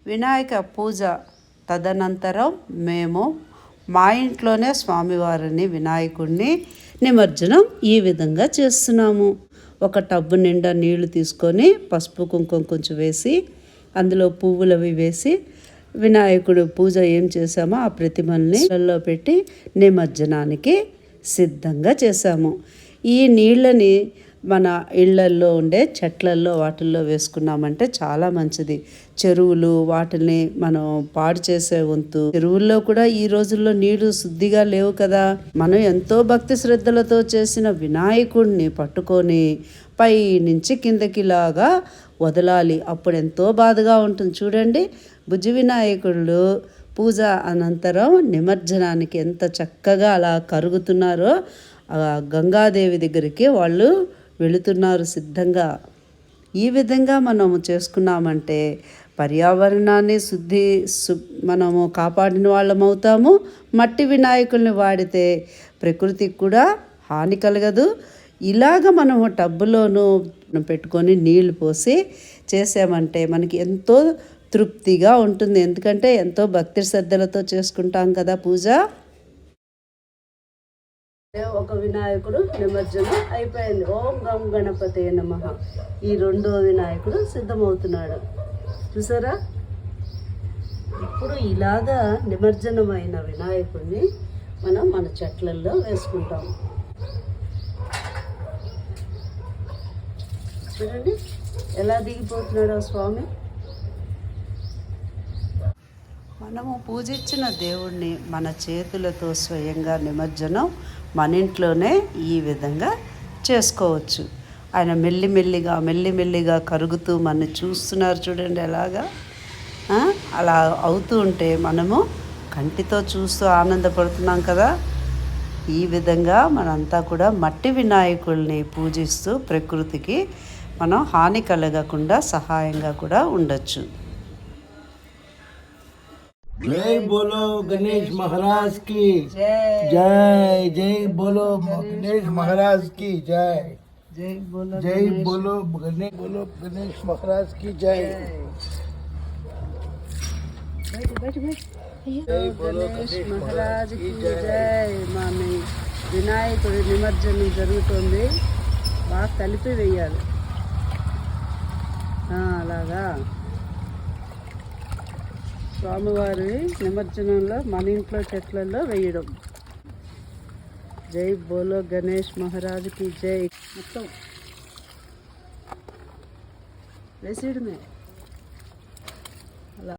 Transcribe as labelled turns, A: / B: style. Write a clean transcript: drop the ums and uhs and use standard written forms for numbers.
A: వినాయక పూజ తదనంతరం మేము మా ఇంట్లోనే స్వామివారిని వినాయకుడిని నిమజ్జనం ఈ విధంగా చేస్తున్నాము. ఒక టబ్బు నిండా నీళ్లు తీసుకొని పసుపు కుంకుమ కొంచెం వేసి అందులో పువ్వులు అవి వేసి వినాయకుడు పూజ ఏం చేసామో ఆ ప్రతిమల్ని నీళ్ళల్లో పెట్టి నిమజ్జనానికి సిద్ధంగా చేశాము. ఈ నీళ్ళని మన ఇళ్లల్లో ఉండే చెట్లల్లో వాటిల్లో వేసుకున్నామంటే చాలా మంచిది. చెరువులు వాటిని మనం పాడు చేసే వంతు. చెరువుల్లో కూడా ఈ రోజుల్లో నీళ్లు శుద్ధిగా లేవు కదా. మనం ఎంతో భక్తి శ్రద్ధలతో చేసిన వినాయకుడిని పట్టుకొని పై నుంచి కిందకిలాగా వదలాలి. అప్పుడు ఎంతో బాధగా ఉంటుంది. చూడండి, భుజ వినాయకుళ్ళు పూజ అనంతరం నిమజ్జనానికి ఎంత చక్కగా అలా కరుగుతున్నారో గంగాదేవి దగ్గరికి వాళ్ళు వెళుతున్నారు సిద్ధంగా. ఈ విధంగా మనము చేసుకున్నామంటే పర్యావరణాన్ని మనము కాపాడిన వాళ్ళం అవుతాము. మట్టి వినాయకుల్ని వాడితే ప్రకృతికి కూడా హాని కలగదు. ఇలాగ మనము టబ్బులోనూ పెట్టుకొని నీళ్లు పోసి చేసామంటే మనకి ఎంతో తృప్తిగా ఉంటుంది. ఎందుకంటే ఎంతో భక్తి శ్రద్ధలతో చేసుకుంటాం కదా పూజ. ఒక వినాయకుడు నిమజ్జనం అయిపోయింది. ఓం గం గణపతే నమః. ఈ రెండో వినాయకుడు సిద్ధమవుతున్నాడు. చూసారా? ఇప్పుడు ఇలాగా నిమజ్జనమైన వినాయకుడిని మనం మన చెట్లల్లో వేసుకుంటాం. చూడండి ఎలా దిగిపోతున్నాడో స్వామి. మనము పూజించిన దేవుణ్ణి మన చేతులతో స్వయంగా నిమజ్జనం మన ఇంట్లోనే ఈ విధంగా చేసుకోవచ్చు. ఆయన మెల్లిమెల్లిగా కరుగుతూ మన చూస్తున్నారు. చూడండి ఎలాగా అలా అవుతూ ఉంటే మనము కంటితో చూస్తూ ఆనందపడుతున్నాం కదా. ఈ విధంగా మనంతా కూడా మట్టి వినాయకుల్ని పూజిస్తూ ప్రకృతికి మనం హాని కలగకుండా సహాయంగా కూడా ఉండొచ్చు.
B: जय बोलो गणेश महाराज की जय। जय बोलो गणेश महाराज की जय। जय बोलो गणेश महाराज की जय।
A: जय गणेश महाराज की जय। मामी వినాయకుడి నిమజ్జనం జరుగుతుంది. బాగా కలిపి వేయాలి. అలాగా స్వామివారి నిమజ్జనంలో మన ఇంట్లో చెట్లలో వేయడం. జై బోలో గణేష్ మహారాజుకి జై. మొత్తం వేసేయడమే.